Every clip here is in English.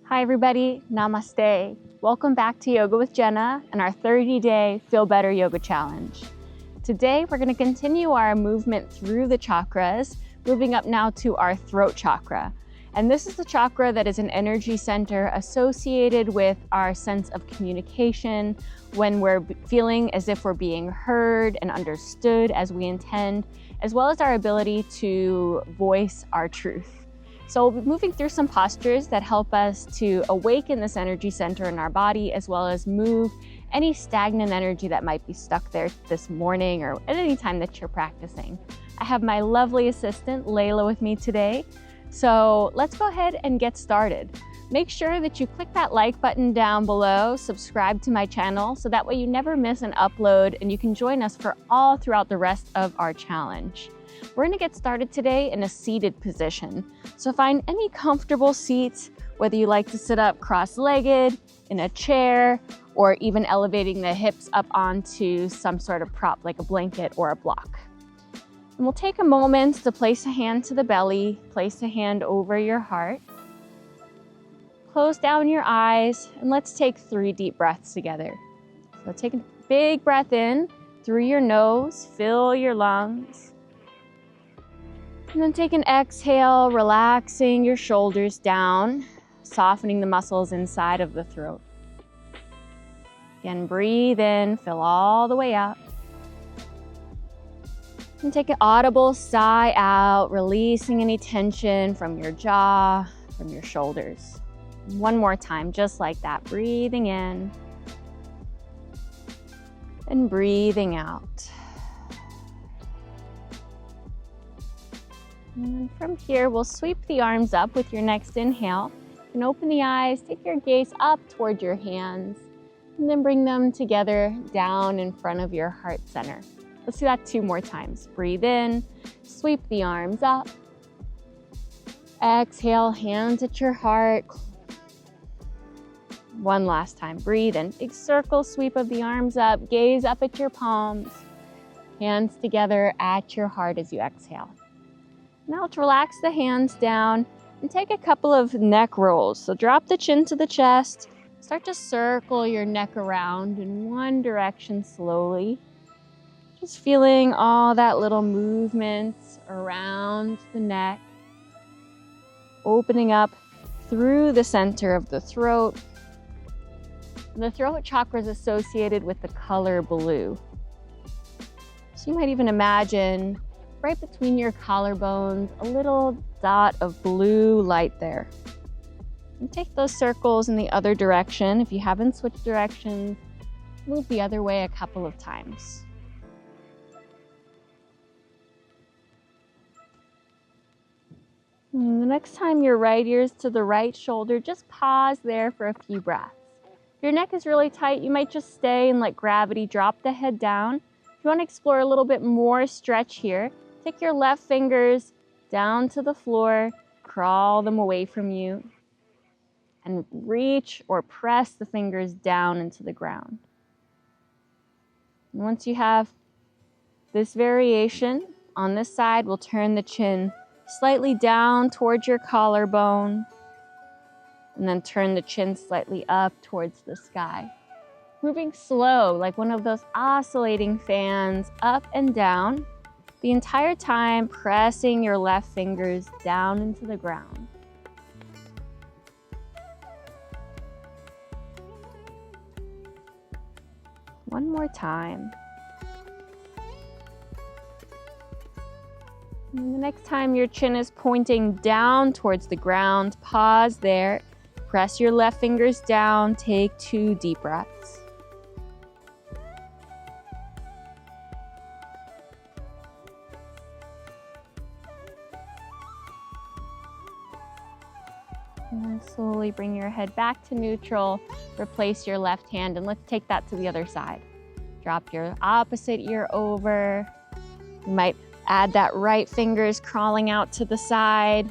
Hi everybody, namaste. Welcome back to Yoga with Jenna and our 30-day Feel Better Yoga Challenge. Today we're going to continue our movement through the chakras, moving up now to our throat chakra. And this is the chakra that is an energy center associated with our sense of communication, when we're feeling as if we're being heard and understood as we intend, as well as our ability to voice our truth. So we'll be moving through some postures that help us to awaken this energy center in our body, as well as move any stagnant energy that might be stuck there this morning or at any time that you're practicing. I have my lovely assistant, Layla, with me today. So let's go ahead and get started. Make sure that you click that like button down below, subscribe to my channel, so that way you never miss an upload and you can join us for all throughout the rest of our challenge. We're going to get started today in a seated position. So find any comfortable seats, whether you like to sit up cross-legged, in a chair, or even elevating the hips up onto some sort of prop like a blanket or a block. And we'll take a moment to place a hand to the belly, place a hand over your heart. Close down your eyes and let's take 3 deep breaths together. So take a big breath in through your nose, fill your lungs. And then take an exhale, relaxing your shoulders down, softening the muscles inside of the throat. Again, breathe in, fill all the way up. And take an audible sigh out, releasing any tension from your jaw, from your shoulders. One more time, just like that, breathing in and breathing out. And from here, we'll sweep the arms up with your next inhale. You can open the eyes, take your gaze up toward your hands, and then bring them together down in front of your heart center. Let's do that 2 more times. Breathe in, sweep the arms up. Exhale, hands at your heart. One last time, breathe in, big circle sweep of the arms up, gaze up at your palms, hands together at your heart as you exhale. Now let's relax the hands down and take a couple of neck rolls. So drop the chin to the chest, start to circle your neck around in one direction slowly. Just feeling all that little movement around the neck, opening up through the center of the throat. And the throat chakra is associated with the color blue. So you might even imagine right between your collarbones, a little dot of blue light there. And take those circles in the other direction. If you haven't switched directions, move the other way a couple of times. And the next time your right ear's to the right shoulder, just pause there for a few breaths. If your neck is really tight, you might just stay and let gravity drop the head down. If you want to explore a little bit more stretch here, take your left fingers down to the floor, crawl them away from you, and reach or press the fingers down into the ground. And once you have this variation, on this side, we'll turn the chin slightly down towards your collarbone, and then turn the chin slightly up towards the sky. Moving slow, like one of those oscillating fans, up and down, the entire time pressing your left fingers down into the ground. One more time. And the next time your chin is pointing down towards the ground, pause there. Press your left fingers down, take 2 deep breaths. And then slowly bring your head back to neutral, replace your left hand, and let's take that to the other side. Drop your opposite ear over. You might add that right fingers crawling out to the side.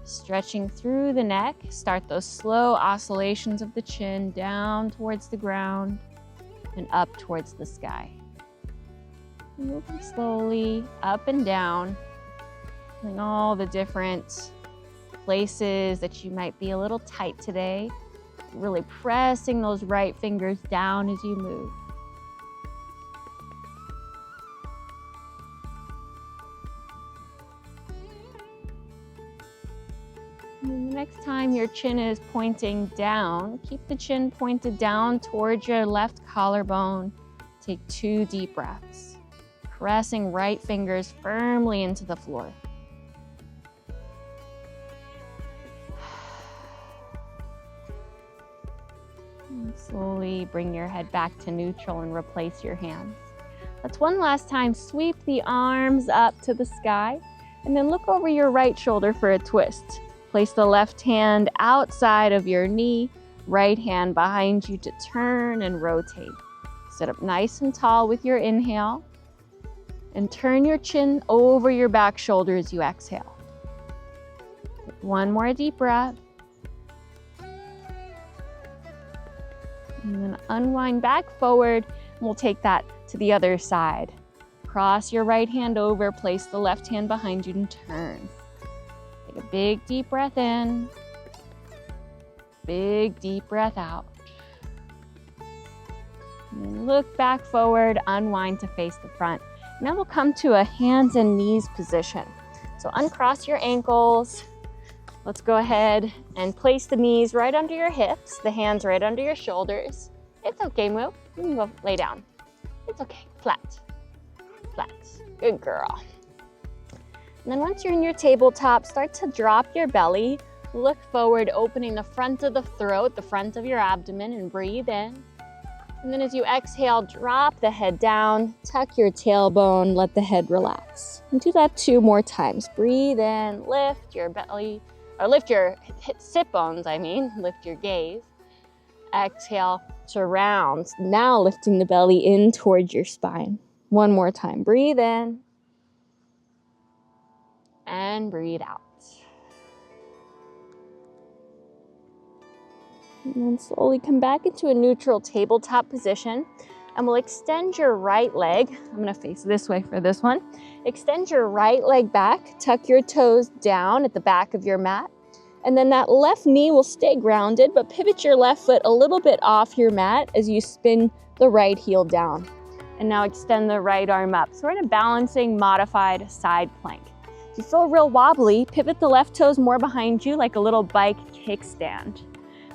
Stretching through the neck, start those slow oscillations of the chin down towards the ground and up towards the sky. Moving slowly up and down, feeling all the different places that you might be a little tight today. Really pressing those right fingers down as you move. And the next time your chin is pointing down, keep the chin pointed down towards your left collarbone. Take 2 deep breaths, pressing right fingers firmly into the floor. And slowly bring your head back to neutral and replace your hands. Let's one last time sweep the arms up to the sky and then look over your right shoulder for a twist. Place the left hand outside of your knee, right hand behind you to turn and rotate. Sit up nice and tall with your inhale and turn your chin over your back shoulder as you exhale. Take 1 more deep breath. And then unwind back forward, and we'll take that to the other side. Cross your right hand over, place the left hand behind you and turn. Take a big deep breath in, big deep breath out. And then look back forward, unwind to face the front. Now we'll come to a hands and knees position. So uncross your ankles. Let's go ahead and place the knees right under your hips, the hands right under your shoulders. It's okay, Moo. You can go lay down. It's okay, flat, flat. Good girl. And then once you're in your tabletop, start to drop your belly. Look forward, opening the front of the throat, the front of your abdomen, and breathe in. And then as you exhale, drop the head down, tuck your tailbone, let the head relax. And do that 2 more times. Breathe in, lift your belly, or lift your sit bones, lift your gaze. Exhale to round. Now lifting the belly in towards your spine. 1 more time. Breathe in. And breathe out. And then slowly come back into a neutral tabletop position. And we'll extend your right leg. I'm going to face this way for this one. Extend your right leg back. Tuck your toes down at the back of your mat. And then that left knee will stay grounded, but pivot your left foot a little bit off your mat as you spin the right heel down. And now extend the right arm up. So we're in a balancing modified side plank. If you feel real wobbly, pivot the left toes more behind you like a little bike kickstand.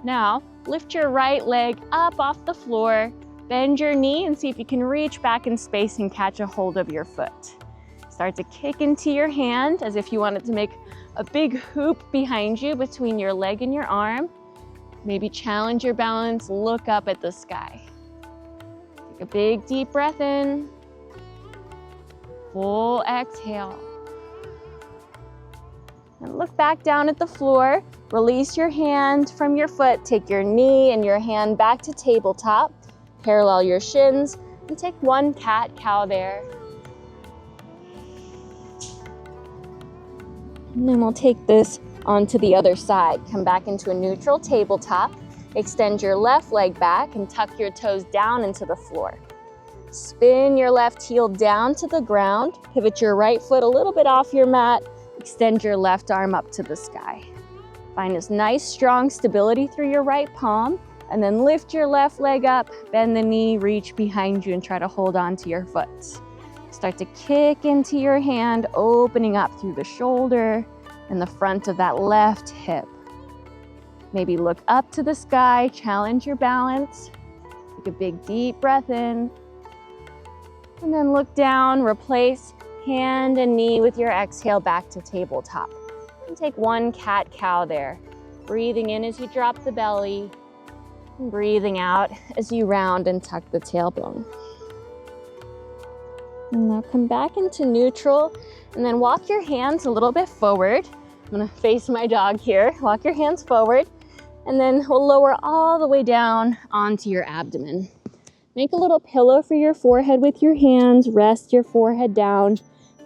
Now, lift your right leg up off the floor, bend your knee and see if you can reach back in space and catch a hold of your foot. Start to kick into your hand as if you wanted to make a big hoop behind you between your leg and your arm. Maybe challenge your balance, look up at the sky. Take a big deep breath in, full exhale. And look back down at the floor. Release your hand from your foot. Take your knee and your hand back to tabletop. Parallel your shins and take 1 cat-cow there. And then we'll take this onto the other side. Come back into a neutral tabletop. Extend your left leg back and tuck your toes down into the floor. Spin your left heel down to the ground. Pivot your right foot a little bit off your mat. Extend your left arm up to the sky. Find this nice, strong stability through your right palm, and then lift your left leg up, bend the knee, reach behind you, and try to hold on to your foot. Start to kick into your hand, opening up through the shoulder and the front of that left hip. Maybe look up to the sky, challenge your balance. Take a big, deep breath in, and then look down, replace hand and knee with your exhale back to tabletop. And take 1 cat-cow there. Breathing in as you drop the belly, and breathing out as you round and tuck the tailbone. And now come back into neutral, and then walk your hands a little bit forward. I'm gonna face my dog here. Walk your hands forward, and then we'll lower all the way down onto your abdomen. Make a little pillow for your forehead with your hands. Rest your forehead down.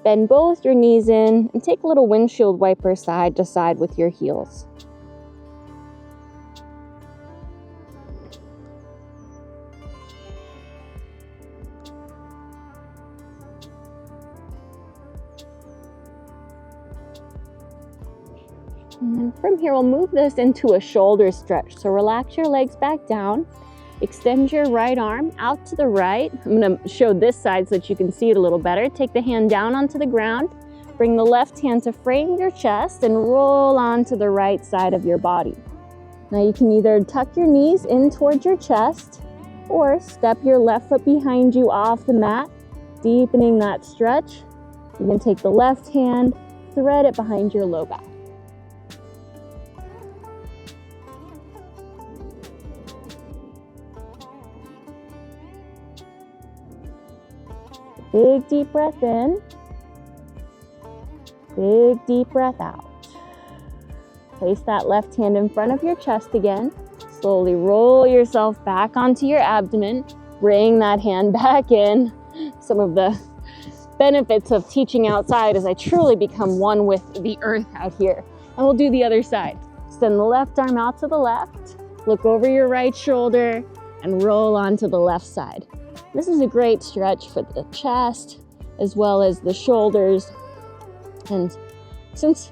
Bend both your knees in and take a little windshield wiper side to side with your heels. And then from here, we'll move this into a shoulder stretch. So relax your legs back down. Extend your right arm out to the right. I'm going to show this side so that you can see it a little better. Take the hand down onto the ground. Bring the left hand to frame your chest and roll onto the right side of your body. Now you can either tuck your knees in towards your chest or step your left foot behind you off the mat, deepening that stretch. You can take the left hand, thread it behind your low back. Big deep breath in. Big deep breath out. Place that left hand in front of your chest again. Slowly roll yourself back onto your abdomen. Bring that hand back in. Some of the benefits of teaching outside is I truly become one with the earth out here. And we'll do the other side. Extend the left arm out to the left. Look over your right shoulder and roll onto the left side. This is a great stretch for the chest as well as the shoulders. And since,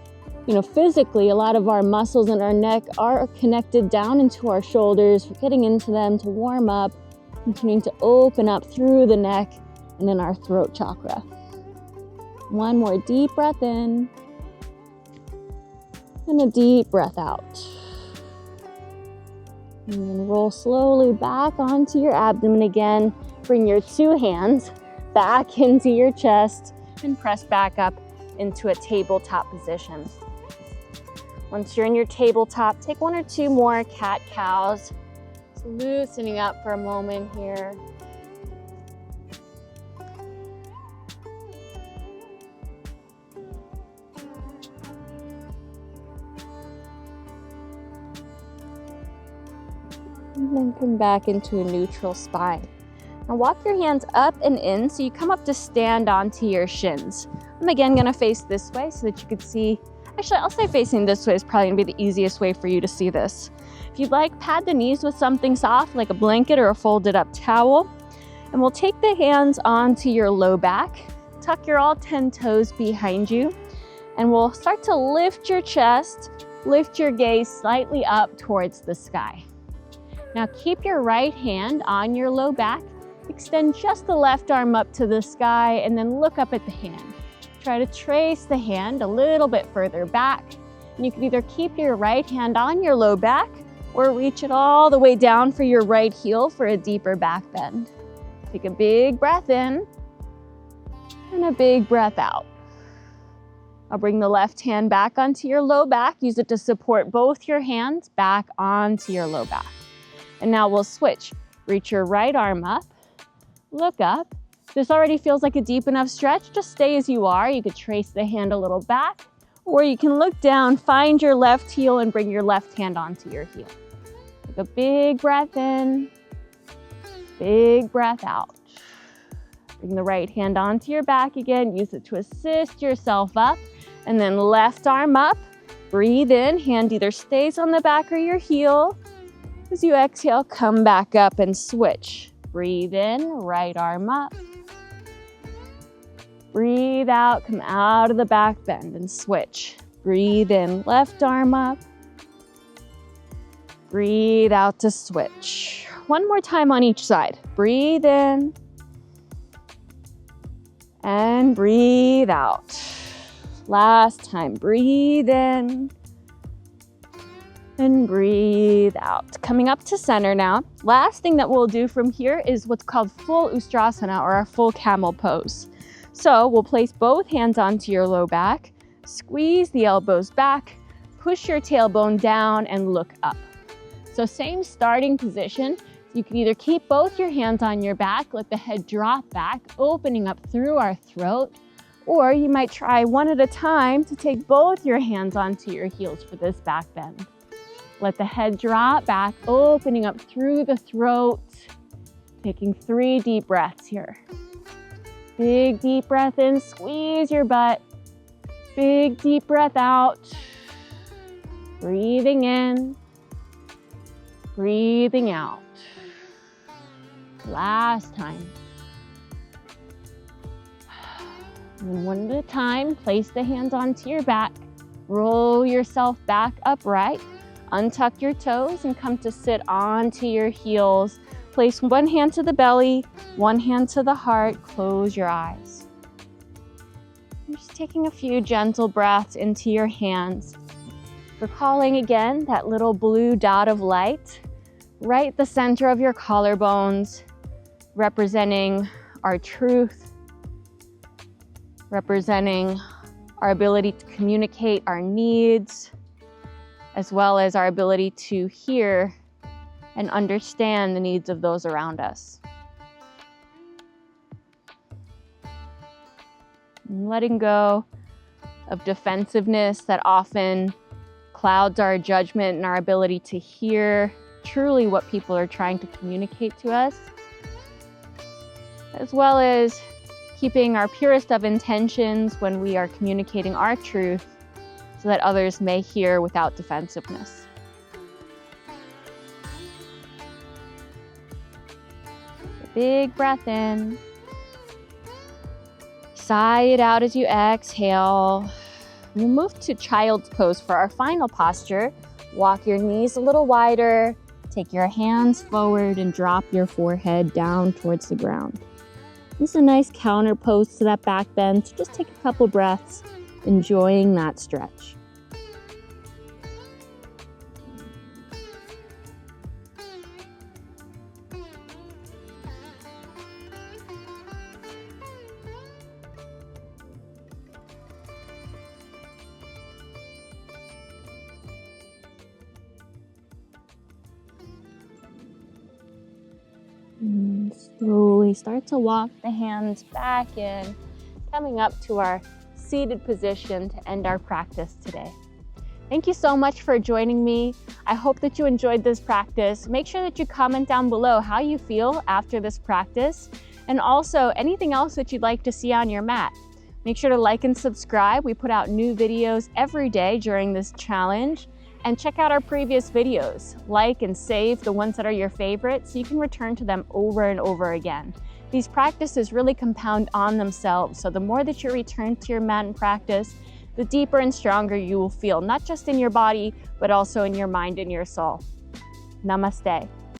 physically a lot of our muscles in our neck are connected down into our shoulders, we're getting into them to warm up, continuing to open up through the neck and in our throat chakra. One more deep breath in and a deep breath out. And then roll slowly back onto your abdomen again. Bring your two hands back into your chest and press back up into a tabletop position. Once you're in your tabletop, take one or two more cat-cows. Just loosening up for a moment here. And then come back into a neutral spine. Now walk your hands up and in so you come up to stand onto your shins. I'm again gonna face this way so that you can see, actually I'll say facing this way is probably gonna be the easiest way for you to see this. If you'd like, pad the knees with something soft like a blanket or a folded up towel. And we'll take the hands onto your low back, tuck your all 10 toes behind you, and we'll start to lift your chest, lift your gaze slightly up towards the sky. Now keep your right hand on your low back. Extend just the left arm up to the sky and then look up at the hand. Try to trace the hand a little bit further back. And you can either keep your right hand on your low back or reach it all the way down for your right heel for a deeper back bend. Take a big breath in and a big breath out. I'll bring the left hand back onto your low back. Use it to support both your hands back onto your low back. And now we'll switch. Reach your right arm up. Look up. If this already feels like a deep enough stretch, just stay as you are. You could trace the hand a little back, or you can look down, find your left heel and bring your left hand onto your heel. Take a big breath in, big breath out. Bring the right hand onto your back again. Use it to assist yourself up, and then left arm up. Breathe in, hand either stays on the back or your heel. As you exhale, come back up and switch. Breathe in, right arm up. Breathe out, come out of the back bend and switch. Breathe in, left arm up. Breathe out to switch. One more time on each side. Breathe in and breathe out. Last time, breathe in and breathe out. Coming up to center now. Last thing that we'll do from here is what's called full Ustrasana, or our full camel pose. So we'll place both hands onto your low back, squeeze the elbows back, push your tailbone down and look up. So same starting position. You can either keep both your hands on your back, let the head drop back, opening up through our throat, or you might try one at a time to take both your hands onto your heels for this back bend. Let the head drop back, opening up through the throat, taking 3 deep breaths here. Big deep breath in, squeeze your butt. Big deep breath out. Breathing in, breathing out. Last time. And one at a time, place the hands onto your back. Roll yourself back upright. Untuck your toes and come to sit onto your heels. Place one hand to the belly, one hand to the heart. Close your eyes. I'm just taking a few gentle breaths into your hands. Recalling again that little blue dot of light right at the center of your collarbones, representing our truth, representing our ability to communicate our needs, as well as our ability to hear and understand the needs of those around us. And letting go of defensiveness that often clouds our judgment and our ability to hear truly what people are trying to communicate to us, as well as keeping our purest of intentions when we are communicating our truth so that others may hear without defensiveness. A big breath in. Sigh it out as you exhale. We'll move to child's pose for our final posture. Walk your knees a little wider. Take your hands forward and drop your forehead down towards the ground. This is a nice counter pose to that back bend, so just take a couple breaths, enjoying that stretch. And slowly start to walk the hands back in, coming up to our seated position to end our practice today. Thank you so much for joining me. I hope that you enjoyed this practice. Make sure that you comment down below how you feel after this practice, and also anything else that you'd like to see on your mat. Make sure to like and subscribe. We put out new videos every day during this challenge. And check out our previous videos. Like and save the ones that are your favorites so you can return to them over and over again. These practices really compound on themselves, so the more that you return to your mat and practice, the deeper and stronger you will feel, not just in your body, but also in your mind and your soul. Namaste.